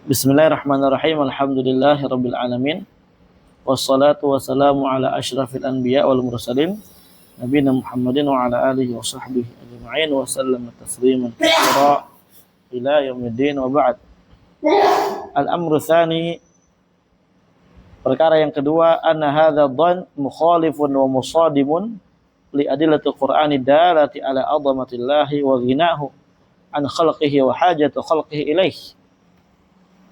Bismillahirrahmanirrahim. Alhamdulillahirabbil alamin. Wassalatu wassalamu ala asyrafil anbiya wal mursalin nabiyina Muhammadin wa ala alihi wa sahbihi ajma'in wa sallama tasliman katsira ila yaumiddin wa ba'd. Al-amru tsani, perkara yang kedua, anna hadza dhann mukhalifun wa musadimun li adillatil Qur'ani dalati ala 'azamatillahi wa ghinahu an khalqihi wa hajatu khalqihi ilaihi.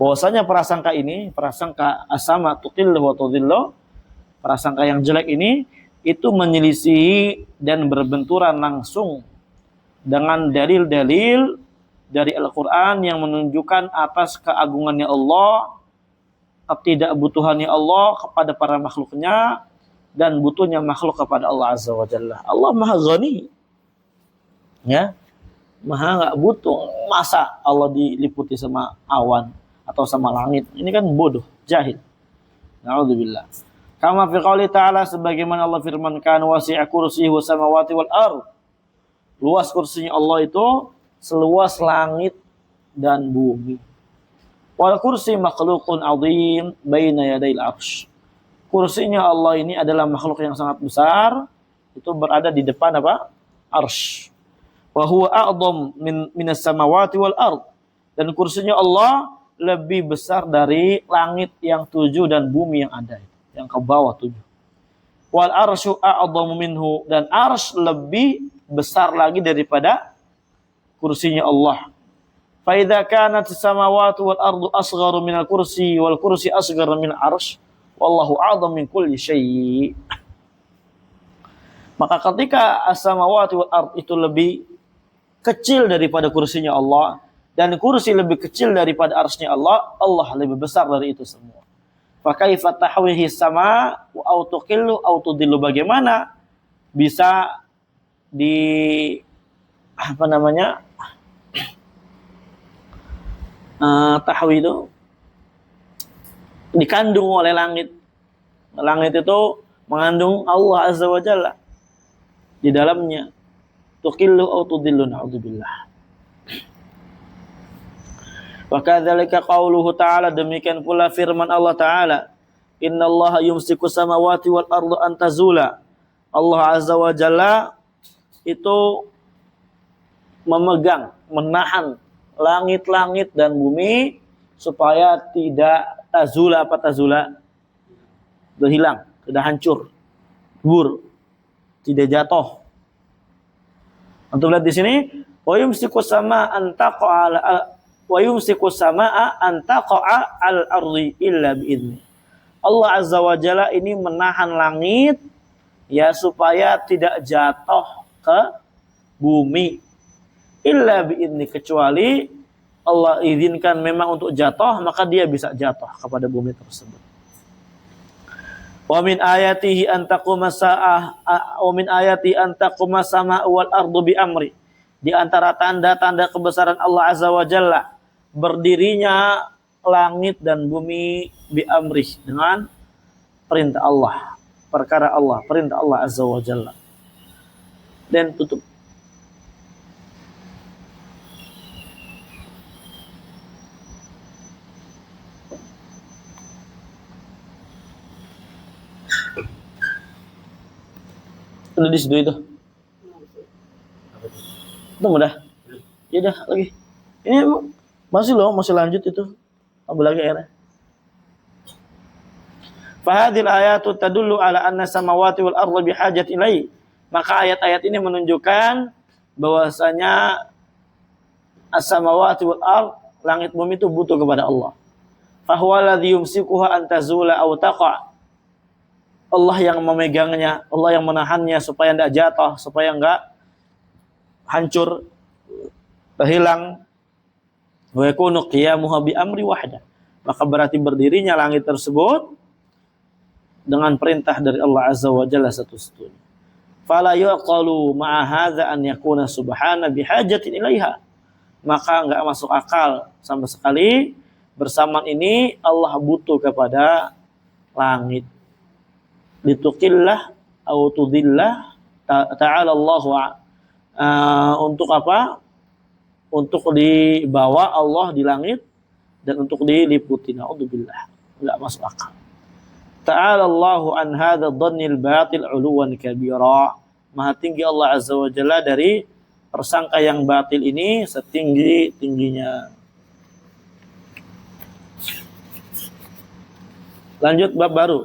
Bahwasanya prasangka asama tuqillu wa tudhillu, prasangka yang jelek ini itu menyelisihi dan berbenturan langsung dengan dalil-dalil dari Al-Qur'an yang menunjukkan atas keagungannya Allah, ketidakbutuhannya Allah kepada para makhluknya, dan butuhnya makhluk kepada Allah Azza wa Jalla. Allah Maha Ghani, ya, Maha nggak butuh. Masa Allah diliputi sama awan atau sama langit? Ini kan bodoh, jahil. Na'udzubillah. Kama fi qouli ta'ala, sebagaimana Allah firmankan, wasi'a kursiyuhu samawati wal ardh. Luas kursinya Allah itu seluas langit dan bumi. Wal kursi makhluqun 'azim baina yadayil 'arsy. Kursinya Allah ini adalah makhluk yang sangat besar, itu berada di depan apa? Arsy. Wa huwa a'dham minas samawati wal ardh. Dan kursinya Allah lebih besar dari langit yang 7 dan bumi yang ada, yang ke bawah 7. Wal arsyu a'dhamu minhu, dan arsy lebih besar lagi daripada kursinya Allah. Fa idza kanat as-samawati wal ardu asgharu minal kursi wal kursi asgharu minal arsy wallahu a'dhamu min kulli syai'. Maka ketika as-samawati wal ard itu lebih kecil daripada kursinya Allah, dan kursi lebih kecil daripada arsy-Nya Allah, Allah lebih besar dari itu semua. Fa kaifa tahwihi sama wa tuqillu aw tudillu, bagaimana bisa tahwi itu dikandung oleh langit. Langit itu mengandung Allah Azza wa Jalla di dalamnya. Tuqillu aw tudillu, na'udzubillah. Wa kadzalika qauluhu ta'ala, demikian pula firman Allah Ta'ala, innallaha yumsiku samawati wal ardu an tazula. Allah Azza wa Jalla itu memegang, menahan langit-langit dan bumi supaya tidak tazula. Apa tazula? Tidak hilang, tidak hancur, gugur, tidak jatuh. Untuk lihat di sini, wa yumsiku sama an taqa'ala wa yumsiku samaa an taqa'a al-ardi illa bi'idzni. Allah Azza wa Jalla ini menahan langit ya supaya tidak jatuh ke bumi illa bi'idzni, kecuali Allah izinkan memang untuk jatuh, maka dia bisa jatuh kepada bumi tersebut. Wa min ayatihi an taquma sa'ah wa min ayati an taquma samaa'u wal ardu bi amri. Di antara tanda-tanda kebesaran Allah Azza wa Jalla berdirinya langit dan bumi bi amrih, dengan perintah Allah, perkara Allah, perintah Allah Azza wa Jalla. Dan tutup. Udah di situ itu. Itu mudah. Ya udah lagi. Ini masih lanjut itu. Apa lagi ya? Fahadil ayatu tadullu ala anna samawati wal arda bihajat ilai. Maka ayat-ayat ini menunjukkan bahwasanya as-samawati wal ard, langit bumi itu butuh kepada Allah. Fahuwa alladhi yumsikuha an tazula aw taqa'. Allah yang memegangnya, Allah yang menahannya supaya enggak jatuh, supaya enggak hancur, hilang. Wa yakunu qiyamuha bi amri wahda. Maka berarti berdirinya langit tersebut dengan perintah dari Allah Azza wa Jalla satu-satunya. Fala yuqalu ma'a hadza an yakuna subhana bihajatin ilaiha. Maka enggak masuk akal sama sekali bersamaan ini Allah butuh kepada langit. Lituqillah aw tudillah ta'ala Allah untuk apa? Untuk dibawa Allah di langit dan untuk diliputi. Naudzubillah, enggak masuk akal. Ta'ala Allahu an hadza dhannil batil 'uluwan kabira. Maha tinggi Allah Azza wa Jalla dari persangka yang batil ini setinggi-tingginya. Lanjut bab baru.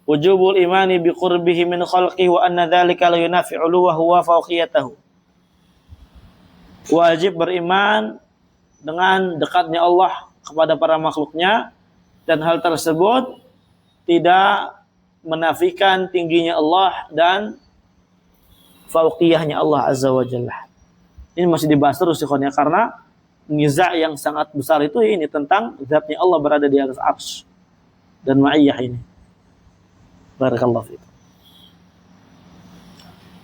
Wujubul imani bi qurbihi min khalqihi wa anna dzalika la yunafi'u wa huwa fawqiyatahu. Wajib beriman dengan dekatnya Allah kepada para makhluknya, dan hal tersebut tidak menafikan tingginya Allah dan fauqiyahnya Allah Azza wa Jalla. Ini masih dibahas terus ikhwannya, karena niza' yang sangat besar itu ini tentang zatnya Allah berada di atas arsy dan ma'iyah ini. Barakallahu fiik.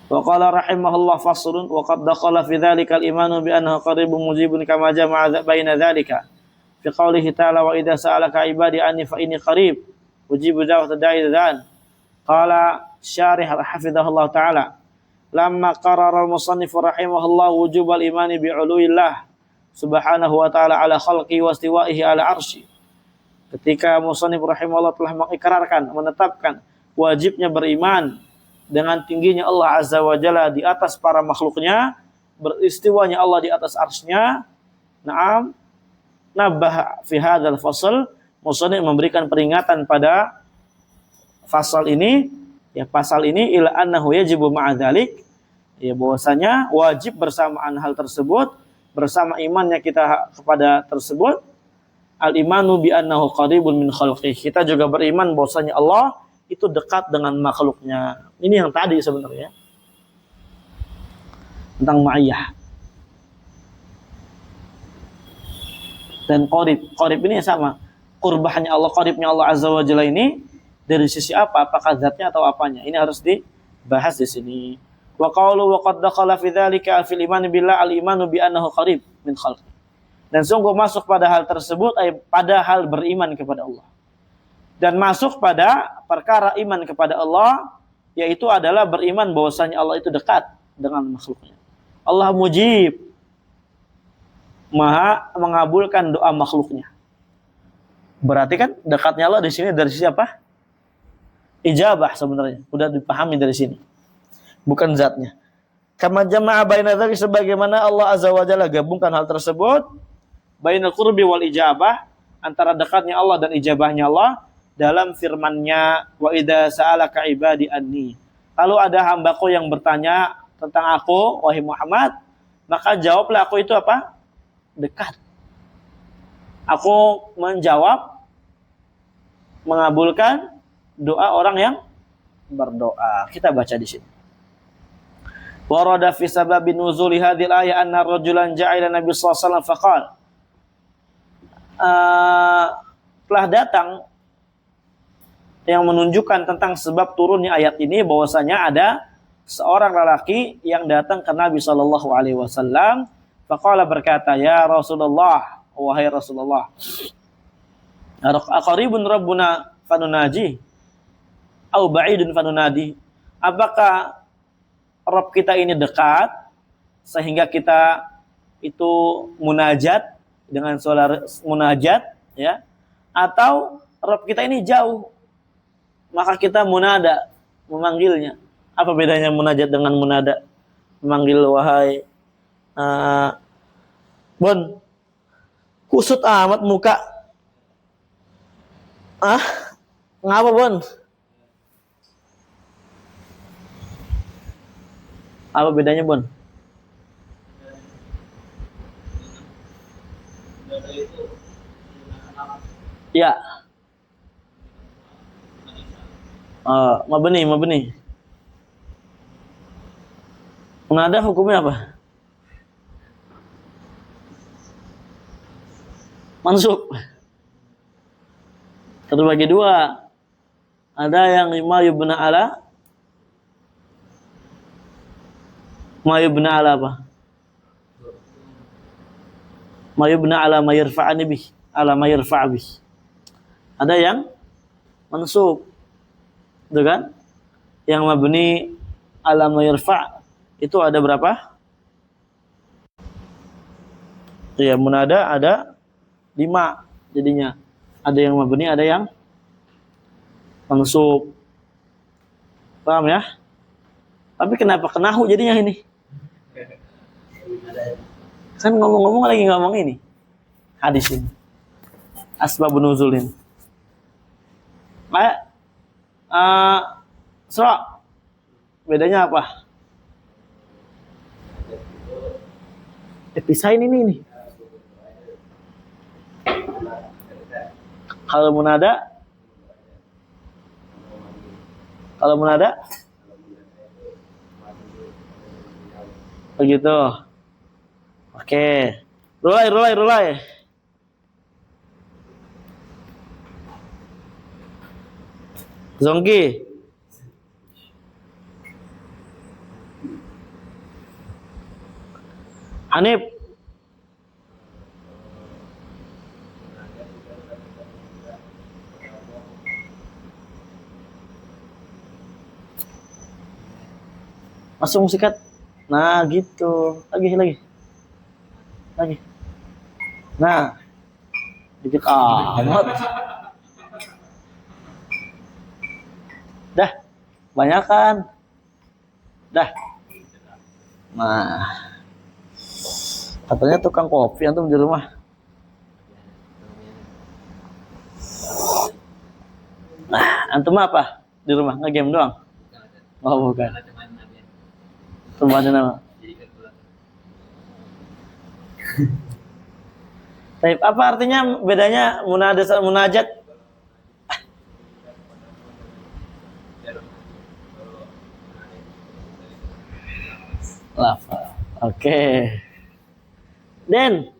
Wa qala rahimahullah faslun wa qad dakhala fi dzalika al-imanu bi annahu qaribun mujibun kama jama'a baina dzalika fi qoulihi ta'ala wa idza sa'alaka 'ibadi anni fa inni qarib ujibu da'wata da'i dzan. Qala syarih hafizahullah ta'ala lamma qarara al-musannif rahimahullah wujub al-imani bi 'uluillah subhanahu wa ta'ala ala khalqi wa istiwa'ihi ala arsy. Ketika musannif rahimahullah telah mengikrarkan, menetapkan wajibnya beriman dengan tingginya Allah Azza wa Jalla di atas para makhluknya, beristiwanya Allah di atas arsy-Nya. Naam, nabah fi hadzal fasl, musannif memberikan peringatan pada pasal ini, ya pasal ini, ila annahu yajibu ma'a dzalik, ya bahwasanya wajib bersamaan hal tersebut, bersama imannya kita kepada tersebut, al-imanu bi annahu qaribun min khalqihi. Kita juga beriman bahwasanya Allah itu dekat dengan makhluknya. Ini yang tadi sebenarnya tentang ma'iyah. Dan qarib ini sama. Qurbahnya Allah, qaribnya Allah Azza wa Jalla ini dari sisi apa? Apakah zatnya atau apanya? Ini harus dibahas di sini. Wa qawlu wa qad dakhala fi dzalika fil iman billah al-imanu bi annahu qarib min khalqi. Dan sungguh masuk pada hal tersebut pada hal beriman kepada Allah. Dan masuk pada perkara iman kepada Allah, yaitu adalah beriman bahwasanya Allah itu dekat dengan makhluknya. Allah mujib, maha mengabulkan doa makhluknya. Berarti kan dekatnya Allah di sini dari siapa? Ijabah sebenarnya. Udah dipahami dari sini. Bukan zatnya. Kama jama'a baina dzalik, sebagaimana Allah Azza wa Jalla gabungkan hal tersebut bainal qurbi wal ijabah, antara dekatnya Allah dan ijabahnya Allah dalam firman-Nya wa idza sa'alaka ibadi anni. Kalau ada hambaku yang bertanya tentang aku, wahai Muhammad, maka jawablah aku itu apa? Dekat. Aku menjawab, mengabulkan doa orang yang berdoa. Kita baca di sini. Warada fi sababi nuzuli hadhil ayat anna rajulan ja'ila Nabi sallallahu alaihi wasallam faqala telah datang yang menunjukkan tentang sebab turunnya ayat ini, bahwasanya ada seorang lelaki yang datang ke Nabi sallallahu alaihi wasallam, faqala, berkata, ya Rasulullah, wahai Rasulullah, aqaribun rabbuna fanunaji au ba'idun fanunadi. Apakah Rabb kita ini dekat sehingga kita itu munajat dengan suara munajat, ya, atau Rabb kita ini jauh maka kita munada, memanggilnya. Apa bedanya munajat dengan munada? Memanggil, wahai Bon, kusut amat muka. Ngapa Bon? Apa bedanya Bon? Ya. Mabni. Munada hukumnya apa? Mansub. Terbagi dua. Ada yang ma yubna ala apa? Ma yubna ala ma yarfa'ani bih, ala ma yarfa' bih. Ada yang mansub. Itu kan? Yang mabni ala ma yarfa' itu ada berapa? Ya, munada ada 5. jadinya. Ada yang mabni, ada yang mansub. Paham ya? Tapi kenapa kenahu jadinya ini? Kan ngomong-ngomong lagi ngomong ini. Hadis ini. Asbabun nuzulin. Kayak Sra, bedanya apa? Pisahin ini nih. Kalau munada begitu. Oke. Rulai. Zongki. Hanif. Masuk musikat. Nah, gitu. Lagi. Nah. Dikit amat. Dah. Banyakan. Dah. Nah. Katanya tukang kopi antum di rumah. Nah, antum apa? Di rumah nge-game doang? Oh, bukan. Temannya nama. Baik, apa artinya bedanya munada sama munajat? Lafal. Oke. Den.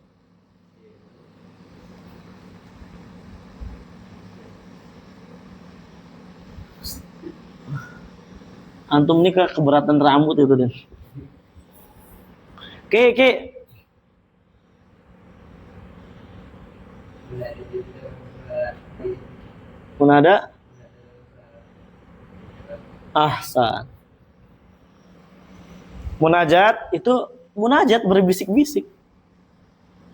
Antum ini keberatan rambut itu, Den. Oke. Munada? Ahsan. Munajat itu munajat berbisik-bisik.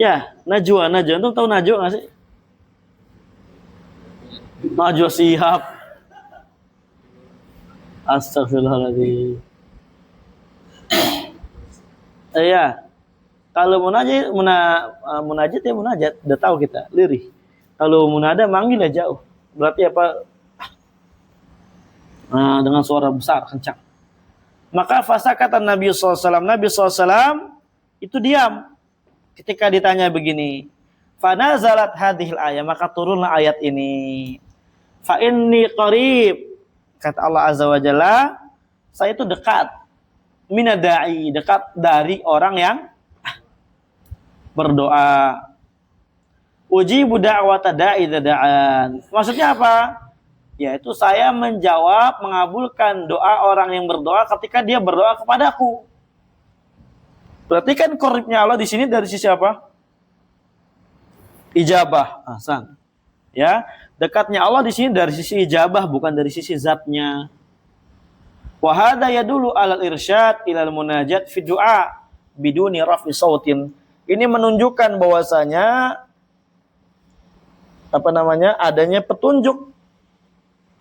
Ya, najwa. Antum tahu najwa nggak sih? Najwa Shihab. Astagfirullahaladzim. Iya. Kalau munajat ya munajat, udah tahu kita, lirih. Kalau munada manggil ya jauh. Berarti apa? Nah, dengan suara besar, kencang. Maka fasa kata Nabi SAW. Nabi SAW itu diam ketika ditanya begini. Fanazalat hadhil ayat, maka turunlah ayat ini. Fa inni qarib, kata Allah Azza wa Jalla, saya itu dekat. Minada'i, dekat dari orang yang berdoa. Ujibu da'wata da'i da'an. Maksudnya apa? Yaitu saya menjawab, mengabulkan doa orang yang berdoa ketika dia berdoa kepadaku. Berarti kan qaribnya Allah di sini dari sisi apa? Ijabah. Ahsan. Ya, dekatnya Allah di sini dari sisi ijabah, bukan dari sisi zatnya. Wa hadza yadullu 'alal irsyad ilal munajat fi du'a biduni raf'i sautin. Ini menunjukkan bahwasanya adanya petunjuk,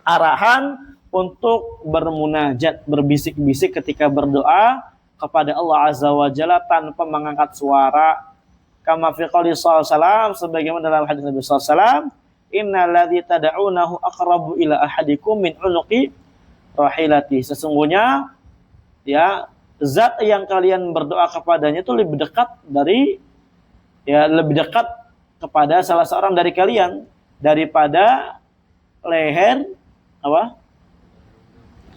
arahan untuk bermunajat, berbisik-bisik ketika berdoa kepada Allah Azza wa Jalla tanpa mengangkat suara. Kama fi qouli sallallahu sebagaimana dalam hadis Nabi sallallahu, innal ladzi tad'unahu aqrabu ila ahadikum min unuqi rahilati. Sesungguhnya ya, zat yang kalian berdoa kepadanya itu lebih dekat kepada salah seorang dari kalian daripada leher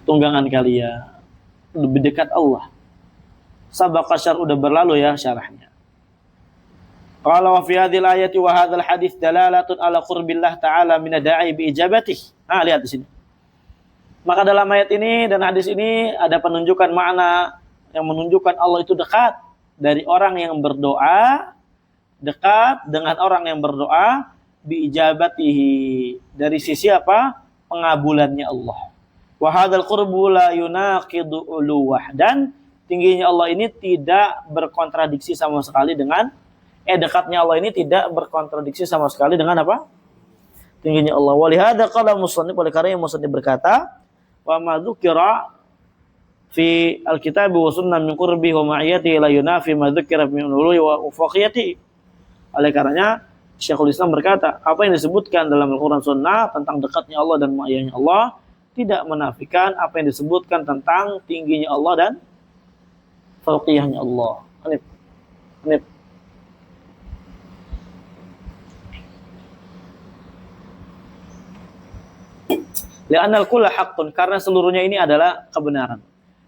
tunggangan kalian. Lebih dekat Allah. Sabaqa syar udah berlalu ya syarahnya. Qala wa fi hadhil ayati wa hadzal hadits dalalatun ala qurbillah ta'ala min da'i bi ijabatih. Nah, lihat di sini. Maka dalam ayat ini dan hadis ini ada penunjukan makna yang menunjukkan Allah itu dekat dari orang yang berdoa, dekat dengan orang yang berdoa bi ijabatihi, dari sisi apa? Pengabulannya Allah. Wa hadzal qurbu la yunaqidu uluwah, dan tingginya Allah ini tidak berkontradiksi sama sekali dengan Dekatnya Allah ini tidak berkontradiksi sama sekali dengan apa? Tingginya Allah. Walihada qala musannif, oleh karena yang musannif berkata, wa ma dzukira fi alkitab wa sunnah min qurbi wa ma'iyati la yunafi ma dzukira min ulwi wa ufaqiyati. Oleh karenanya Syekhul Islam berkata, apa yang disebutkan dalam Al-Qur'an Sunnah tentang dekatnya Allah dan ma'iyahnya Allah tidak menafikan apa yang disebutkan tentang tingginya Allah dan fauqiyahnya Allah. Hanif. Li'annal kulla haqqun, karena seluruhnya ini adalah kebenaran.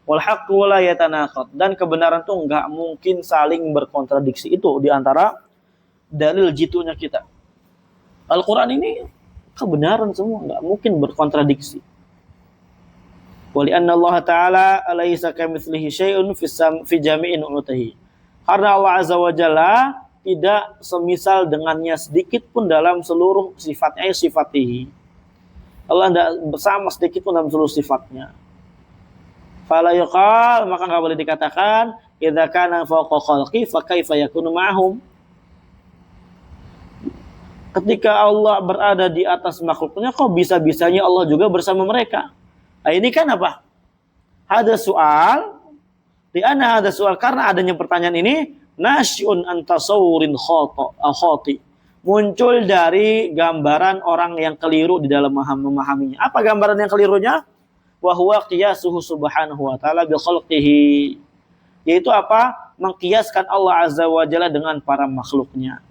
Wal haqqu la yatanaqad, dan kebenaran itu enggak mungkin saling berkontradiksi. Itu di antara dalil jitunya kita. Al-Qur'an ini kebenaran semua, enggak mungkin berkontradiksi. Wa li'anna Allah Ta'ala alaysa kamitslihi syai'un fi jami'in ulutihi. Karena Allah Azza wa Jalla tidak semisal dengannya sedikit pun dalam seluruh sifatnya, sifatihi. Allah tidak bersama sedikit pun dalam seluruh sifatnya. Fala yuqal, maka enggak boleh dikatakan idza kana fawqa khalqi fa kaifa yakunu ma'hum. Ketika Allah berada di atas makhluknya, kok bisa-bisanya Allah juga bersama mereka? Nah, ini kan apa? Ada soal, ada soal, karena adanya pertanyaan ini nasyun an tasawurin khati. Muncul dari gambaran orang yang keliru di dalam memahaminya. Apa gambaran yang kelirunya? Wa huwa qiyasuhu subhanahu wa ta'ala bi khalqihi. Yaitu apa? Mengkiaskan Allah Azza wa Jalla dengan para makhluknya.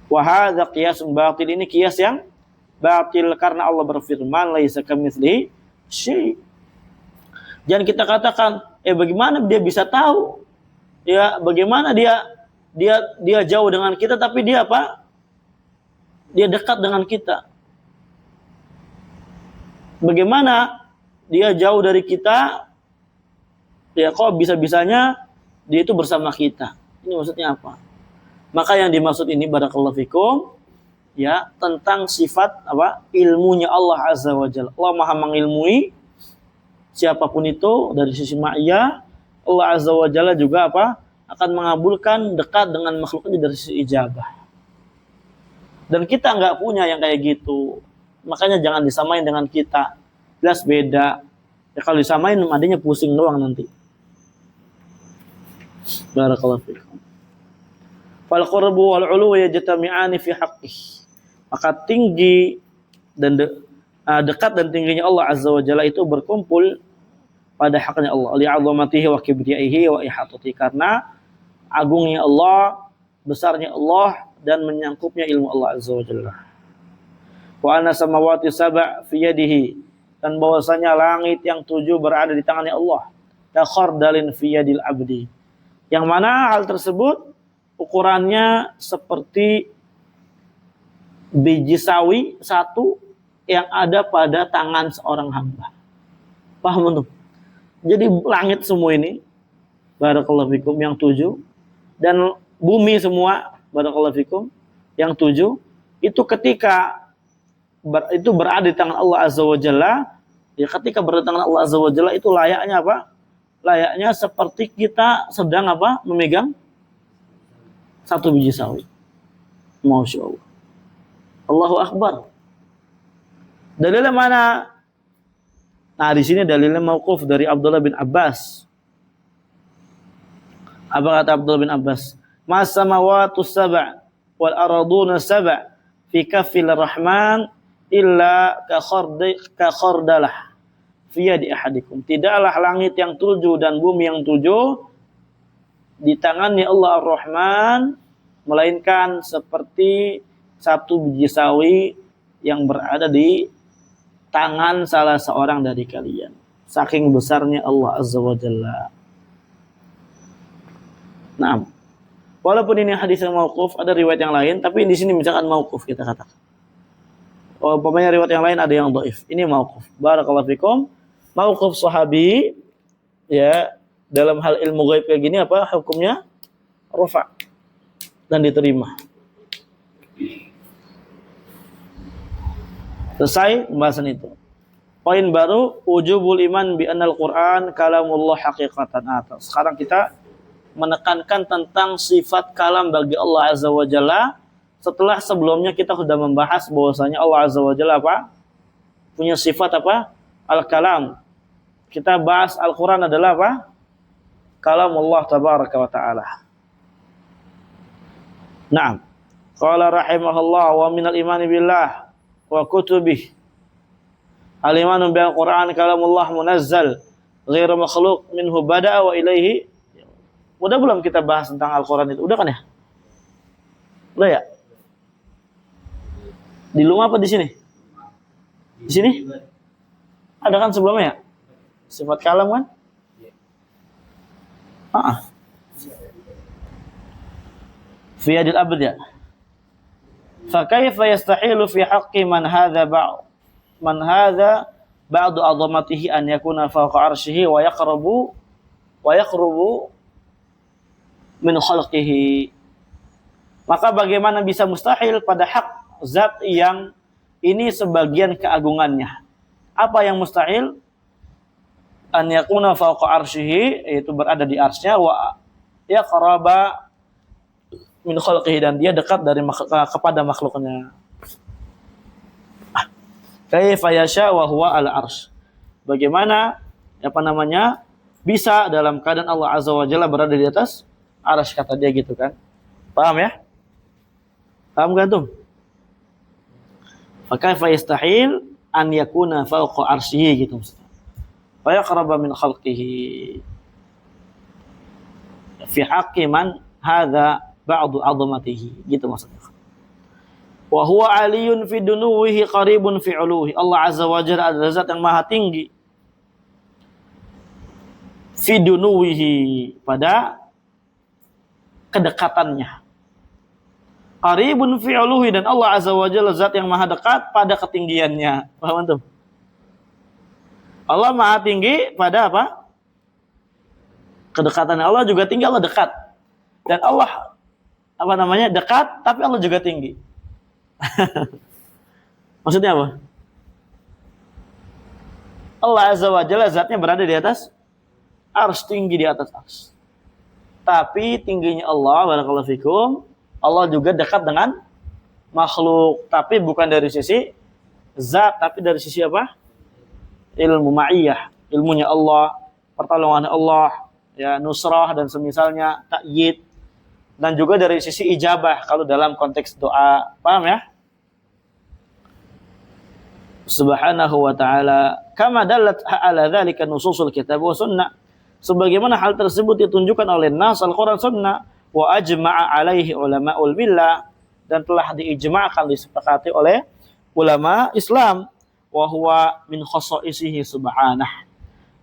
Wa hadza qiyasun batil, ini kias yang batil karena Allah berfirman laisa kamitslihi syai'. Jangan kita katakan, bagaimana dia bisa tahu? Ya, bagaimana dia jauh dengan kita tapi dia apa? Dia dekat dengan kita. Bagaimana dia jauh dari kita? Ya, kok bisa-bisanya dia itu bersama kita? Ini maksudnya apa? Maka yang dimaksud ini barakallahu fikum, ya, tentang sifat apa? Ilmunya Allah Azza wa Jalla. Allah Maha mengilmui siapapun itu dari sisi ma'iyah. Allah Azza wa Jalla juga apa? Akan mengabulkan dekat dengan makhluknya dari sisi ijabah. Dan kita nggak punya yang kayak gitu. Makanya jangan disamain dengan kita. Jelas beda. Ya, kalau disamain adanya pusing doang nanti. Barakallahu fikum. Fal qurbu wal 'ulu yajtami'ani fi haqqih. Maka tinggi dan dekat dan tingginya Allah Azza wa Jalla itu berkumpul pada haknya Allah. Li'azamatihi wa kibriyaihi wa ihatatihi, karena agungnya Allah, besarnya Allah, dan menyangkupnya ilmu Allah Azza wa Jalla. Wa anna samawati sab' fi yadihi, dan bahwasanya langit yang 7 berada di tangannya Allah. Ka khardalin fi yadil abdi, yang mana hal tersebut ukurannya seperti biji sawi satu yang ada pada tangan seorang hamba. Paham belum? Jadi langit semua ini, barakallahu fikum, yang 7, dan bumi semua, barakallahu fikum, yang 7, itu ketika itu berada di tangan Allah Azza wa Jalla, ya, ketika berada di tangan Allah Azza wa Jalla itu layaknya apa? Layaknya seperti kita sedang apa? Memegang satu biji sawi. Masya Allah. Allahu Akbar. Dalilnya mana? Nah, di sini dalilnya mauquf dari Abdullah bin Abbas. Apa kata Abdullah bin Abbas? Mas samawatu sab' wal arduna sab' fi kaffil rahman illa ka khardalah fi yadi ahadikum. Tidaklah langit yang 7 dan bumi yang 7 di tangannya Allah Ar-Rahman melainkan seperti satu biji sawi yang berada di tangan salah seorang dari kalian. Saking besarnya Allah Azza wa Jalla. Nah, walaupun ini hadis yang mauquf, ada riwayat yang lain, tapi di sini misalkan mauquf kita katakan. Umpamanya riwayat yang lain ada yang dhaif. Ini mauquf. Barakallahu fikum. Mauquf sahabi, ya, dalam hal ilmu ghaib kayak gini apa hukumnya? Rafa dan diterima. Selesai pembahasan itu. Poin baru, wujubul iman bi annal Qur'an kalamullah haqiqatan. Sekarang kita menekankan tentang sifat kalam bagi Allah Azza wa Jalla setelah sebelumnya kita sudah membahas bahwasanya Allah Azza wa Jalla apa? Punya sifat apa? Al-kalam. Kita bahas Al-Qur'an adalah apa? Kalam Allah tabaraka wa ta'ala. Naam. Qala rahimahullah wa minal imani billah wa kutubih. Al-imanu bil Qur'an kalamullah munazzal ghairu makhluq minhu bada'a wa ilaihi. Udah belum kita bahas tentang Al-Qur'an itu? Udah kan ya? Udah ya? Di rumah apa di sini? Di sini? Ada kan sebelumnya ya? Sifat kalam kan? Fi yadil abd ya. Fa kaifa yastahilu fi haqqi man hadha ba'du 'azamatihi an yakuna fawqa 'arsyihi wa yaqrubu min khalqihi. Maka bagaimana bisa mustahil pada hak zat yang ini sebagian keagungannya? Apa yang mustahil? An yakuna fawqa 'arsyihi, yaitu berada di arsy-Nya, wa yaqraba min khalqihi, dan dia dekat dari kepada makhluknya. Kaifa yasha wa huwa al-'arsy. Bagaimana bisa dalam keadaan Allah Azza wa Jalla berada di atas arsy, kata dia gitu kan. Paham ya? Paham kan tuh? Fa kaifa yastahil an yakuna fawqa arsyihi gitu maksudnya. Wa yaqraba min khalqihi. Fi haqqi man hadza ba'du 'azamatihi, gitu maksudnya. Wa huwa 'aliyyun fi dunuwihi qaribun fi 'uluhi. Allah Azza wa Jalla adalah zat yang maha tinggi. Fi dunuwihi, pada kedekatannya. Qaribun fi 'uluhi, dan Allah Azza wa Jalla zat yang maha dekat pada ketinggiannya. Paham antum? Allah maha tinggi pada apa? Kedekatannya. Allah juga tinggi, Allah dekat. Dan Allah dekat, tapi Allah juga tinggi. Maksudnya apa? Allah Azza wa Jalla zatnya berada di atas arsy, tinggi di atas arsy. Tapi tingginya Allah, barakallahu fikum, Allah juga dekat dengan makhluk, tapi bukan dari sisi zat, tapi dari sisi apa? Ilmu ma'iyah, ilmunya Allah, pertolongan Allah, ya, nusrah dan semisalnya, ta'yid, dan juga dari sisi ijabah kalau dalam konteks doa. Paham ya? Subhanahu wa ta'ala kama dallat ala dzalika nususul kitab wa sunnah, sebagaimana hal tersebut ditunjukkan oleh nas Al-Qur'an sunnah, wa ajma'a alaihi ulama'ul billah, dan telah diijma'kan, disepakati oleh ulama Islam. Wa huwa min khasaisihi subhanah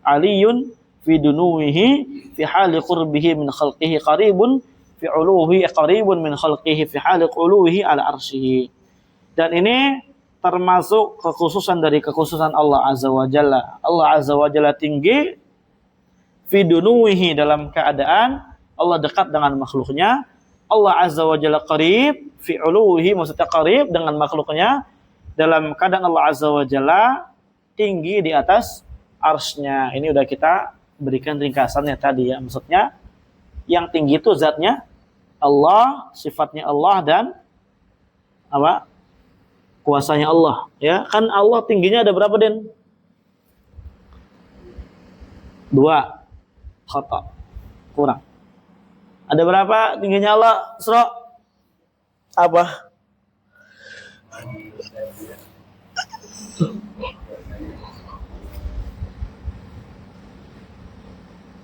aliyun fi dunuwihi fi hali qurbihi min khalqihi qaribun fi uluhi qaribun min khalqihi fi hali uluhi ala arsyihi. Dan ini termasuk kekhususan dari kekhususan Allah Azza wa Jalla. Allah Azza wa Jalla tinggi fi dunuwihi, dalam keadaan Allah dekat dengan makhluknya. Allah Azza wa Jalla qarib fi uluhi, maksudnya qarib dengan makhluknya, dalam keadaan Allah Azza wa Jalla tinggi di atas arsy-Nya. Ini udah kita berikan ringkasannya tadi ya. Maksudnya yang tinggi itu zatnya Allah, sifatnya Allah, dan apa? Kuasanya Allah, ya. Kan Allah tingginya ada berapa, Den? 2. Khata. Kurang. Ada berapa tingginya Allah, Sro? Apa?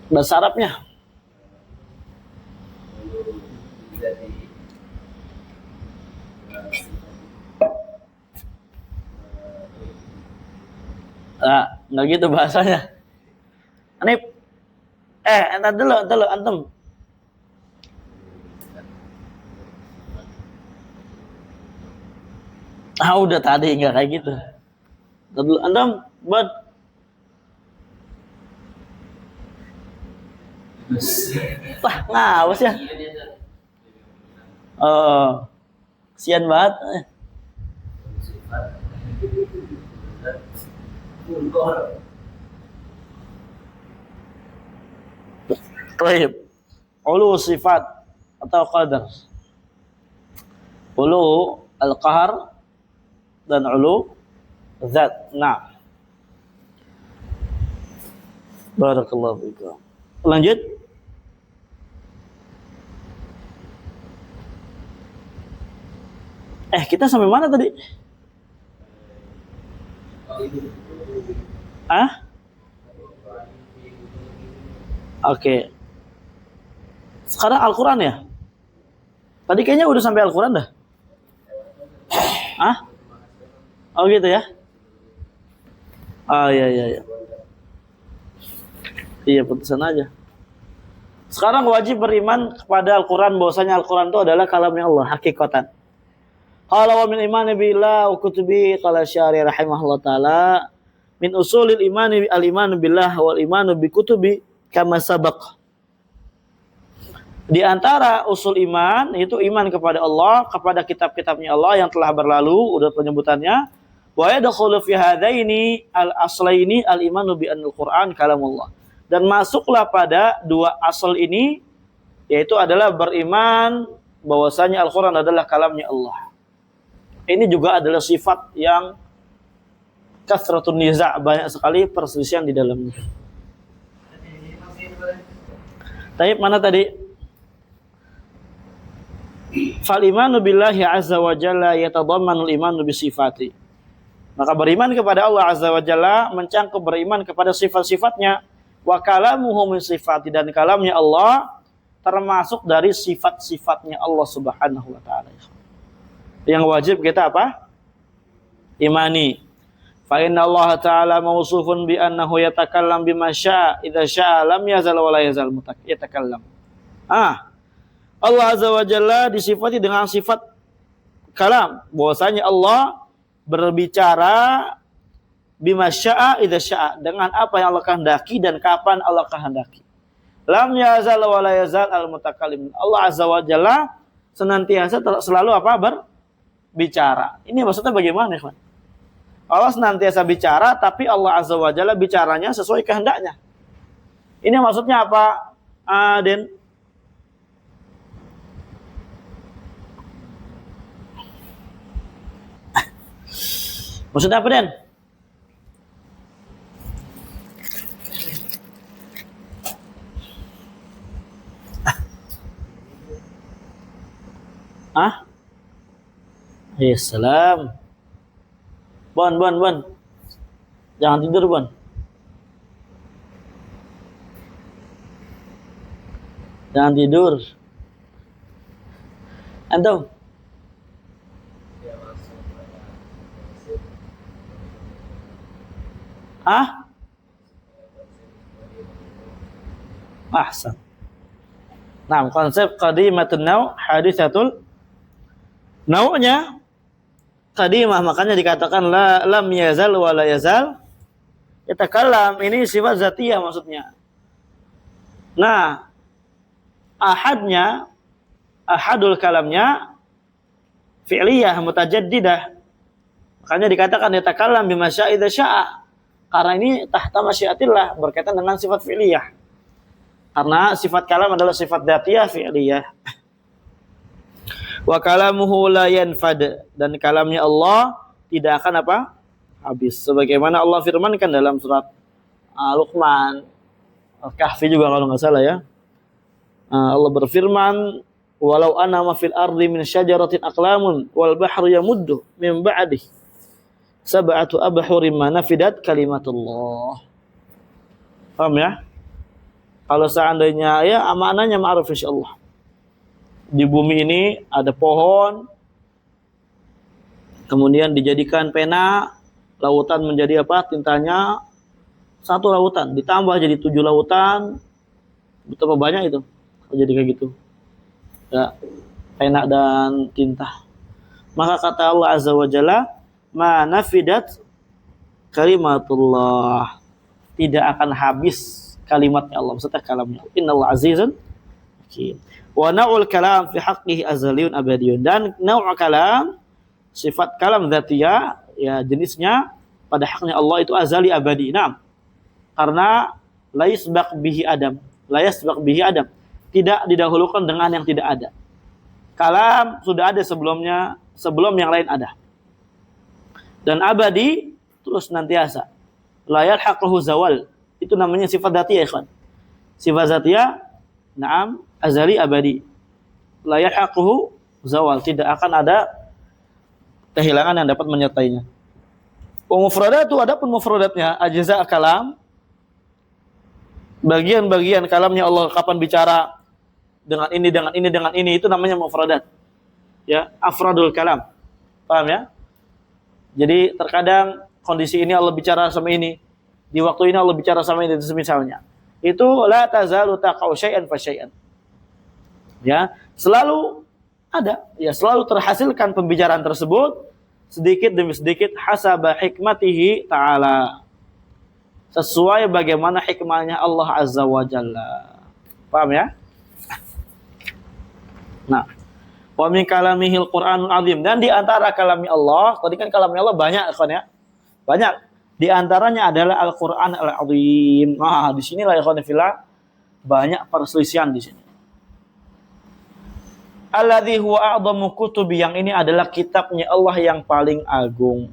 Bahasa Arabnya. Nggak gitu bahasanya. Anip. Entar dulu antum. Udah tadi nggak kayak gitu. Dulu antum buat ngawas ya. Kasian banget. Baik. ulu sifat atau qadar. Ulu al-qahar dan ulu zat. Nah, barakallahu fikum. Lanjut. Kita sampai mana tadi? Oke. Sekarang Al-Quran ya? Tadi kayaknya udah sampai Al-Quran dah. Oh gitu ya? Iya. Iya, putusan aja. Sekarang wajib beriman kepada Al-Quran, bahwasanya Al-Quran itu adalah kalamnya Allah, hakikatan. Qala wa min imani billah wa kutubi qala syari rahimahullah ta'ala min usulil imani al-imanu billah wal imanu bi kutubi kama sabaq. Di antara usul iman itu iman kepada Allah, kepada kitab-kitabnya Allah yang telah berlalu, udah penyebutannya. Wa yadkhulu fi hadaini al-aslaini al-imanu bi anil Qur'an kalamullah. Dan masuklah pada dua asal ini, yaitu adalah beriman bahwasanya Al-Qur'an adalah kalamnya Allah. Ini juga adalah sifat yang kasratun niza', banyak sekali perselisihan di dalamnya. Taib mana tadi? Fal imanu billahi azza wa jalla yatadammanu al-imanu bi sifati. Maka beriman kepada Allah azza wa jalla mencangkup beriman kepada sifat-sifatnya. Wa kalamuhu min sifati, dan kalamnya Allah termasuk dari sifat-sifatnya Allah subhanahu wa ta'ala. Yang wajib kita apa? Imani. Fa inna Allah ta'ala mawsufun bi annahu yatakallam bima syaa idza syaa lam yazal wa la yazal yatakallam. Allah azza wa jalla disifati dengan sifat kalam, bahwasanya Allah berbicara bima syaa idza syaa, dengan apa yang Allah kehendaki dan kapan Allah kehendaki. Lam yazal wa la yazal al mutakallim. Allah azza wa jalla senantiasa selalu apa? Bicara. Ini maksudnya bagaimana, ikhwan? Allah senantiasa bicara, tapi Allah azza wa jalla bicaranya sesuai kehendaknya. Ini maksudnya apa, Den? Maksudnya apa, Den? Salam. Bon. Jangan tidur, Bon. Jangan tidur. Antum? Ahsan. Nah, konsep qadimatun naw' hadithatul nau'nya qadimah, makanya dikatakan lam yazal wa la yazal yatakallam. Ini sifat zatiyah maksudnya. Nah, ahadul kalamnya fi'liyah mutajaddidah. Makanya dikatakan yatakallam bima syaa idza syaa. Karena ini tahta masyiatillah, berkaitan dengan sifat fi'liyah. Karena sifat kalam adalah sifat dzatiyah fi'liyah. Wa kalamuhu la yanfad, dan kalamnya Allah tidak akan habis. Sebagaimana Allah firmankan dalam surat Luqman, Al-Kahfi juga kalau nggak salah ya. Allah berfirman, walau anna ma fil ardi min syajaratin aqlamun wal bahru yamuddu min ba'dih sab'atu abhurin ma nafidat kalimatullah. Paham ya? Kalau seandainya ya maknanya ma'ruf insyaallah. Di bumi ini ada pohon, kemudian dijadikan pena, lautan menjadi tintanya 1 lautan, ditambah jadi 7 lautan, betapa banyak itu jadi kayak gitu ya, pena dan tinta. Maka kata Allah azza wa jalla, ma nafidat kalimatullah, tidak akan habis kalimatnya Allah, maksudnya kalamnya. Innallaha azizun hakim. Wa na'ul kalam fi haqqihi azaliyun abadiyun, dan nau' kalam, sifat kalam dzatiyah ya jenisnya pada haknya Allah itu azali abadi. Karena la yasbaq bihi adam, tidak didahulukan dengan yang tidak ada. Kalam sudah ada sebelumnya, sebelum yang lain ada. Dan abadi terus nantiasa. La yalhaquhu zawal. Itu namanya sifat dzatiyah, ikhwan. Sifat dzatiyah, na'am, azali abadi. La yalhaquhu zawal, tidak akan ada kehilangan yang dapat menyertainya. Wa mufradatu, adapun mufradatnya ajza kalam, bagian-bagian kalamnya Allah kapan bicara dengan ini, dengan ini, dengan ini, itu namanya mufradat. Ya, afradul kalam. Paham ya? Jadi terkadang kondisi ini Allah bicara sama ini, di waktu ini Allah bicara sama ini, misalnya. Itu la tazalu taqau syai'an fa syai'an. Ya, selalu ada, ya selalu terhasilkan pembicaraan tersebut sedikit demi sedikit hasaba hikmatihi ta'ala. Sesuai bagaimana hikmahnya Allah Azza wa Jalla. Paham ya? Nah, wa min kalamihil Qur'anul azim, dan di antara kalamnya Allah, tadi kan kalamnya Allah banyak kan ya? Banyak. Di antaranya adalah Al-Qur'an Al-Azim. Nah, di sinilah ikhwan fillah banyak perselisihan di sini. Alladzi huwa a'dhamu kutubi, yang ini adalah kitabnya Allah yang paling agung.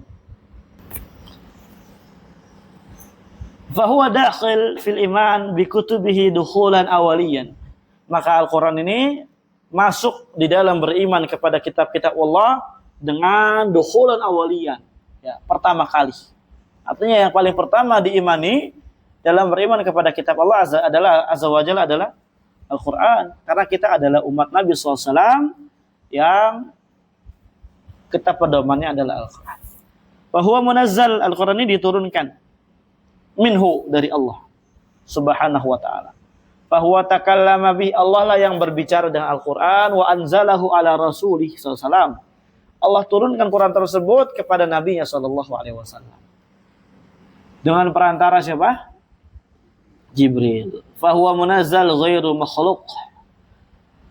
Fa huwa dakhil fil iman bi kutubihi dukhulan awaliyan. Maka Al-Qur'an ini masuk di dalam beriman kepada kitab-kitab Allah dengan dukhulan awaliyan, ya, pertama kali. Artinya yang paling pertama diimani dalam beriman kepada kitab Allah Azza wa Jalla adalah Al-Quran. Karena kita adalah umat Nabi SAW yang kitab pedomannya adalah Al-Quran. Bahwa munazzal, Al-Quran ini diturunkan minhu, dari Allah Subhanahu wa ta'ala. Bahwa takallama bi, Allah lah yang berbicara dengan Al-Quran. Wa anzalahu ala rasulih SAW. Allah turunkan Quran tersebut kepada Nabi-Nya SAW. Dengan perantara siapa? Jibril. Fahuwa munazzal ghairu makhluk.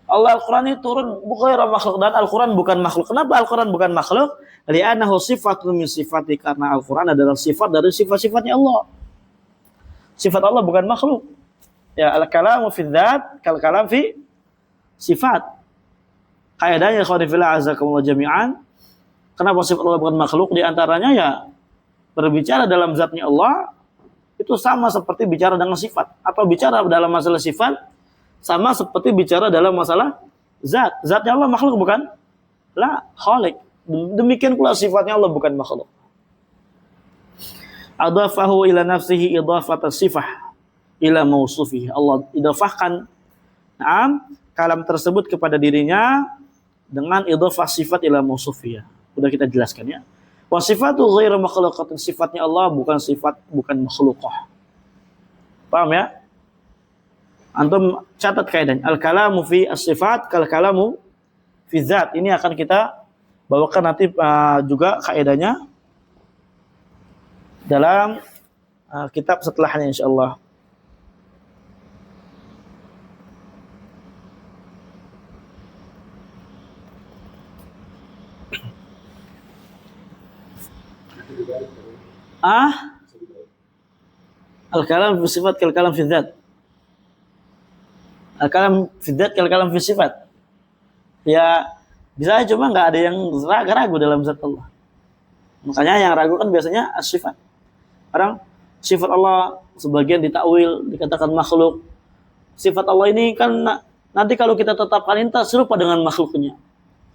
Allah Al-Quran ini turun ghairu makhluk, dan Al-Quran bukan makhluk. Kenapa Al-Quran bukan makhluk? Li'annahu sifatun min sifati, karena Al-Quran adalah sifat dari sifat-sifatnya Allah. Sifat Allah bukan makhluk. Ya, al-kalamu fi dzat kal kalam fi sifat. Kaidahnya khawfillah azakumullah jami'an. Kenapa sifat Allah bukan makhluk? Di antaranya ya berbicara dalam zatnya Allah itu sama seperti bicara dengan sifat, atau bicara dalam masalah sifat sama seperti bicara dalam masalah zat. Zatnya Allah makhluk bukan? La, khaliq. Demikian pula sifatnya Allah bukan makhluk. Adafahu ila nafsihi idafata sifah ila mausufihi. Allah idafahkan kalam tersebut kepada dirinya dengan idafah sifat ila mausufihi. Sudah kita jelaskan ya. Wa sifatu ghairu makhluqatin, sifatnya Allah bukan sifat, bukan makhlukah. Paham ya? Antum catat kaidahnya. Al-kalamu fi as-sifat kal kalamu fi dzat. Ini akan kita bawakan nanti juga kaidahnya dalam kitab setelahnya insyaallah. Al-kalam fi sifat kal kalam fi dzat. Al-kalam fi dzat kal kalam fi sifat. Ya, bisa cuma enggak ada yang ragu dalam zat Allah. Makanya yang ragu kan biasanya as-sifat. Orang sifat Allah sebagian ditakwil, dikatakan makhluk. Sifat Allah ini kan nanti kalau kita tetapkan ini serupa dengan makhluknya.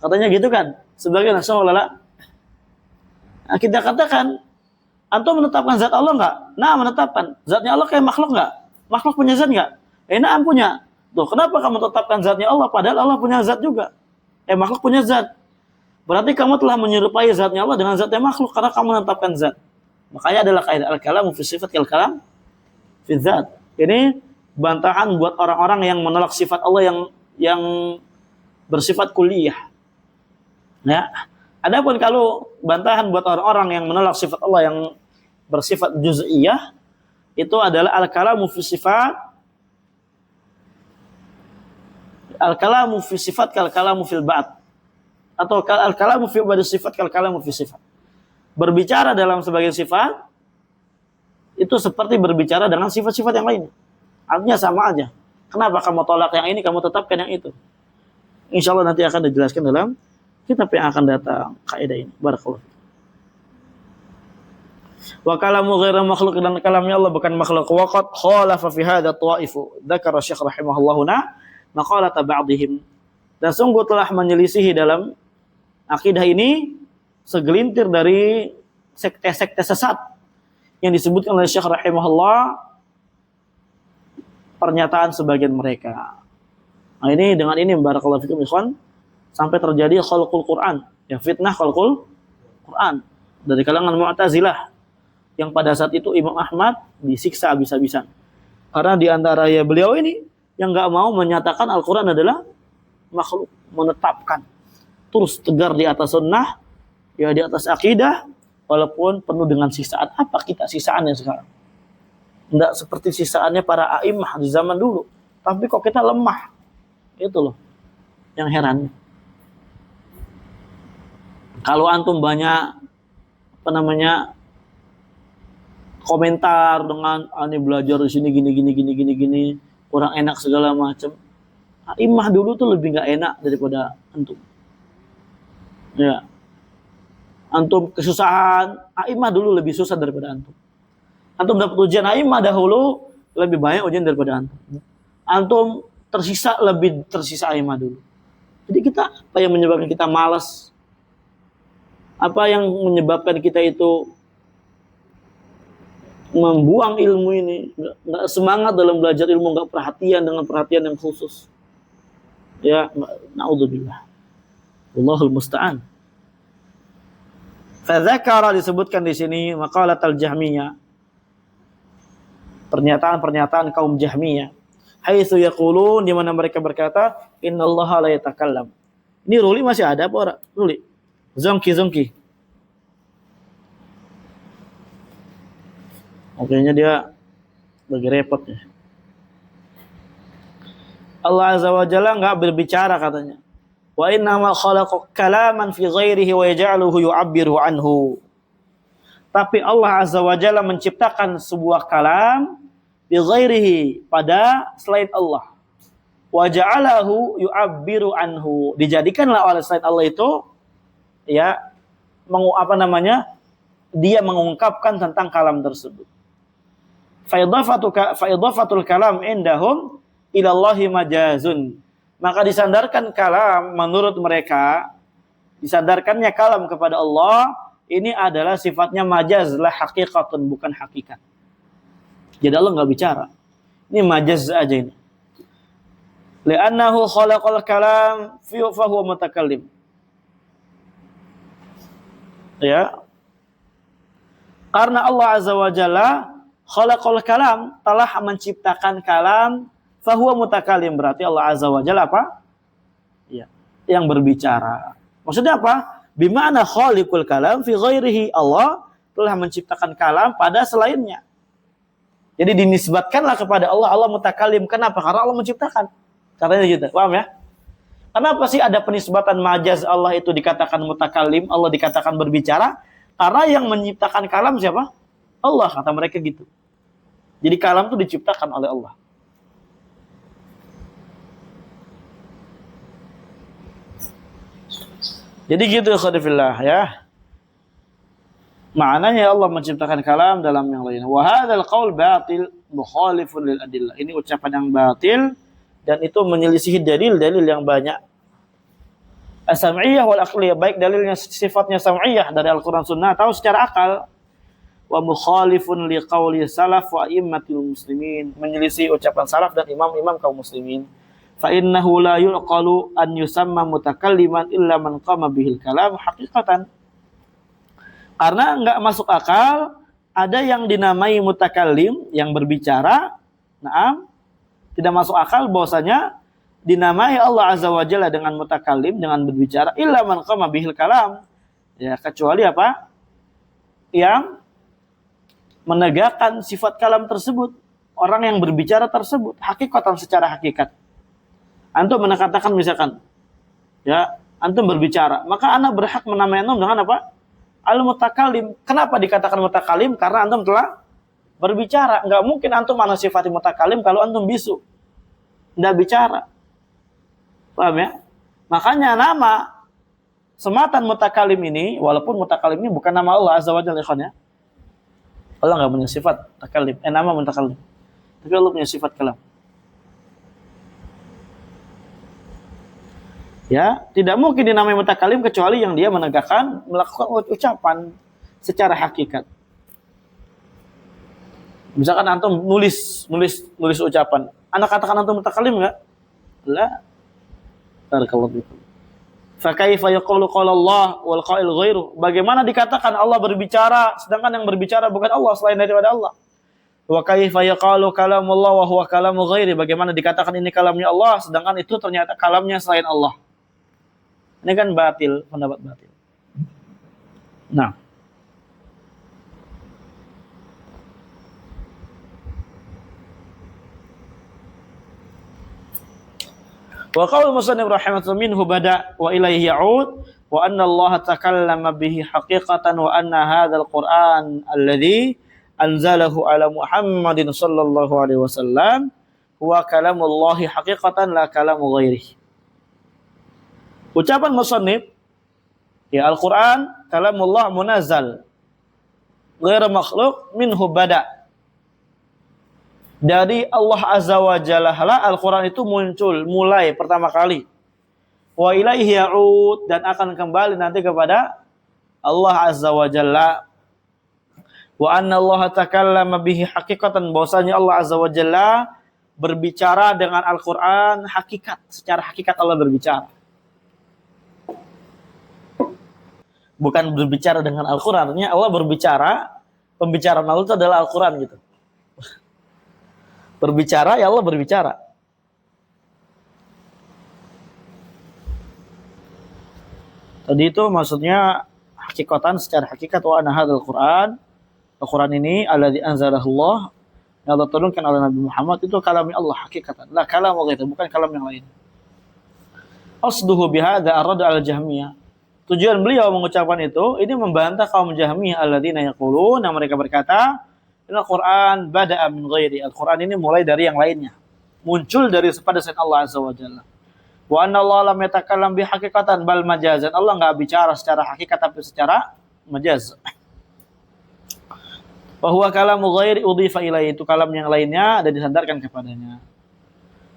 Katanya gitu kan? Sebagian seolah-olah. Nah, kita katakan, antum menetapkan zat Allah enggak? Nah, menetapkan. Zatnya Allah kayak makhluk enggak? Makhluk punya zat enggak? Nah, punya. Tuh, kenapa kamu tetapkan zatnya Allah padahal Allah punya zat juga? Makhluk punya zat. Berarti kamu telah menyerupai zatnya Allah dengan zatnya makhluk karena kamu menetapkan zat. Makanya adalah kaidah al-kalamu fi sifat kal kalam fi zat. Ini bantahan buat orang-orang yang menolak sifat Allah yang bersifat kulliyah. Ya. Adapun kalau bantahan buat orang-orang yang menolak sifat Allah yang bersifat juz'iyah, itu adalah al-kalamu fi sifat kal kalamu fil ba'd, atau al-kalamu fi ba'd sifat kal kalamu fi sifat. Berbicara dalam sebagian sifat itu seperti berbicara dengan sifat-sifat yang lain. Artinya sama aja. Kenapa kamu tolak yang ini, kamu tetapkan yang itu? Insya Allah nanti akan dijelaskan dalam kitab yang akan datang kaidah ini. Barakallahu. Wa kalamu ghairu makhluk, dan kalamnya Allah bukan makhluk. Wa qad khalafa fi hadha ta'ifu. Dzakara Syekh rahimahullahu maqalata ba'dihim. Dan sungguh telah menyelisihi dalam akidah ini segelintir dari sekte-sekte sesat yang disebutkan oleh Syekh rahimahullah pernyataan sebagian mereka. Nah ini dengan ini barakallahu fikum ikhwan sampai terjadi khalqul Quran, ya fitnah khalqul Quran dari kalangan Mu'tazilah yang pada saat itu Imam Ahmad disiksa habis-habisan. Karena di antara ya beliau ini yang enggak mau menyatakan Al-Quran adalah makhluk, menetapkan terus tegar di atas sunnah, ya di atas akidah, walaupun penuh dengan sisaan. Apa kita sisaannya sekarang? Tidak seperti sisaannya para a'imah di zaman dulu. Tapi kok kita lemah? Itu loh yang heran. Kalau antum banyak komentar dengan ini belajar di sini gini, kurang enak segala macam. A'imah dulu tuh lebih nggak enak daripada antum. Ya. Antum kesusahan, a'imah dulu lebih susah daripada antum. Antum dapat ujian a'imah dahulu lebih banyak ujian daripada antum. Antum lebih tersisa a'imah dulu. Jadi kita apa yang menyebabkan kita malas? Apa yang menyebabkan kita itu membuang ilmu ini, nggak semangat dalam belajar ilmu, nggak perhatian dengan perhatian yang khusus? Ya, naudzubillah. Wallahul musta'an. Fadzakara disebutkan di sini maqalat al-Jahmiyah. Pernyataan-pernyataan kaum Jahmiyah. Haitsu yaqulun, di mana mereka berkata, innallaha la yatakallam. Ini Ruli masih ada apa ora? Ruli. Zongki. Kayaknya dia lagi repot ya. Allah Azza wa Jalla enggak berbicara katanya. Wa innamal khalaqa kalaman fi ghairihi wa yaj'aluhu yu'abbiru anhu. Tapi Allah Azza wa Jalla menciptakan sebuah kalam bi ghairihi, pada selain Allah. Wa ja'alahu yu'abbiru anhu. Dijadikanlah oleh selain Allah itu ya dia mengungkapkan tentang kalam tersebut. Faidafatul kalam indahum ilallahi majazun. Maka disandarkan kalam menurut mereka, disandarkannya kalam kepada Allah, ini adalah sifatnya majaz, la haqiqatun, bukan hakikat. Jadi Allah enggak bicara. Ini majaz aja ini. Li'annahu khalaqal kalam fa huwa mutakallim. Ya. Karena Allah Azza wa Jalla khalaqal kalam, telah menciptakan kalam, fahuwa mutakallim, berarti Allah Azza wa Jalla apa? Ya, yang berbicara. Maksudnya apa? Bimana khaliqul kalam fi ghairihi, Allah telah menciptakan kalam pada selainnya. Jadi dinisbatkanlah kepada Allah, Allah mutakallim. Kenapa? Karena Allah menciptakan. Katanya gitu. Paham ya? Kenapa sih ada penisbatan majaz, Allah itu dikatakan mutakallim, Allah dikatakan berbicara? Karena yang menciptakan kalam siapa? Allah, kata mereka gitu. Jadi kalam itu diciptakan oleh Allah. Jadi gitu khadifillah ya. Maknanya Allah menciptakan kalam dalam yang lain. Wa hadzal qaul batil mukhalifun lil adillah. Ini ucapan yang batil dan itu menyelisihi dalil-dalil yang banyak. As-sam'iyah wal aqliyah, baik dalilnya sifatnya sam'iyah dari Al-Qur'an Sunnah atau secara akal. Wa mukhalifun liqauli salaf wa a'immatil muslimin, menyelisih ucapan salaf dan imam-imam kaum muslimin. Fa innahu la yuqalu an yusamma mutakalliman illa man qama bihil kalam haqiqatan. Karena enggak masuk akal ada yang dinamai mutakallim, yang berbicara. Naam, tidak masuk akal bahwasanya dinamai Allah Azza wa Jalla dengan mutakallim, dengan berbicara, illa man qama bihil kalam. Ya, kecuali apa? Yang menegakkan sifat kalam tersebut, orang yang berbicara tersebut, hakikatan secara hakikat. Antum menakatakan misalkan, ya, antum berbicara, maka anda berhak menamai antum dengan apa? Al-mutakallim. Kenapa dikatakan mutakallim? Karena antum telah berbicara. Enggak mungkin antum mana sifat mutakallim kalau antum bisu. tidak bicara. Paham ya? Makanya nama sematan mutakalim ini, walaupun mutakalim ini bukan nama Allah Azza wa Jalla, ya. Allah nggak punya sifat mutakalim, nama mutakalim. Tapi Allah punya sifat kalam. Ya, tidak mungkin dinamai mutakalim kecuali yang dia menegakkan, melakukan ucapan secara hakikat. Misalkan antum nulis ucapan, Anda katakan antum mutakalim enggak? La. Barakallahu fikum. Fa kaifa yaqulu qala Allah wal qail ghairu? Bagaimana dikatakan Allah berbicara sedangkan yang berbicara bukan Allah selain daripada Allah? Wa kaifa yaqalu kalamullah wa huwa kalamu ghairi? Bagaimana dikatakan ini kalamnya Allah sedangkan itu ternyata kalamnya selain Allah? Ini kan batil, pendapat batil. Nah, wa qaul musannif rahimahullah minhu bada wa ilaihi ya'ud wa anna Allah takallama bihi haqiqatan wa anna hadzal Qur'an alladhi anzalahu ala Muhammadin sallallahu alaihi wasallam huwa kalamullahi haqiqatan la kalamu ghairihi. Ucapan musannif, ya Al-Quran kalamullah munazzal ghair makhluk minhu bada. Dari Allah Azza wa Jalla Al-Quran itu muncul mulai pertama kali. Wa ilaihi ya'ud, dan akan kembali nanti kepada Allah Azza wa Jalla. Wa anna Allah takallama bihi haqiqatan, bahwasanya Allah Azza wa Jalla berbicara dengan Al-Quran hakikat, secara hakikat Allah berbicara. Bukan berbicara dengan Al-Quran, artinya Allah berbicara, pembicaraan Allah itu adalah Al-Quran gitu. Berbicara, ya Allah berbicara. Tadi itu maksudnya hakikatan, secara hakikat, wa anna hadzal Qur'an, Al-Quran ini alladzi anzalahullah, yang Allah turunkan oleh Nabi Muhammad, itu kalamnya Allah hakikatan, la kalam Allah, bukan kalam yang lain. Asduhu bihadza arad al-Jahmiyah. Tujuan beliau mengucapkan itu, ini membantah kaum Jahmiyah alladzina yaqulun, yang mereka berkata, Al-Quran bada'a min ghairi. Al-Quran ini mulai dari yang lainnya. Muncul dari pada selain Allah Azza wa Jalla. Wa anna Allah lam yatakallam bi haqiqatan bal majazan. Allah enggak bicara secara hakikat tapi secara majaz. Wa huwa kalamu ghairi udhifa ilaihi, itu kalam yang lainnya dan disandarkan kepadanya.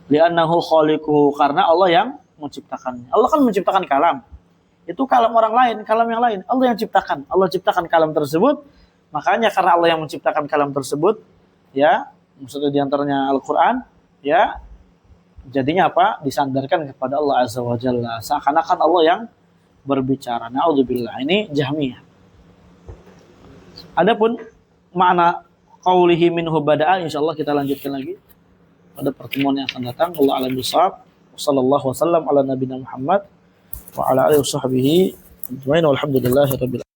Li'annahu khaliquhu, karena Allah yang menciptakannya. Allah kan menciptakan kalam. Itu kalam orang lain, kalam yang lain. Allah yang ciptakan. Allah ciptakan kalam tersebut. Makanya karena Allah yang menciptakan kalam tersebut, ya, maksudnya diantaranya Al-Quran, ya, jadinya apa? Disandarkan kepada Allah Azza wa Jalla. Seakan-akan Allah yang berbicara. Na'udzubillah. Ini Jahmiyah. Adapun makna qaulihi minhu bada'a, insyaallah kita lanjutkan lagi pada pertemuan yang akan datang. Allah a'lam bishawab. Wassallallahu wasallam ala nabiyina Muhammad wa ala alihi washabbihi ajmain walhamdulillahi rabbil alamin.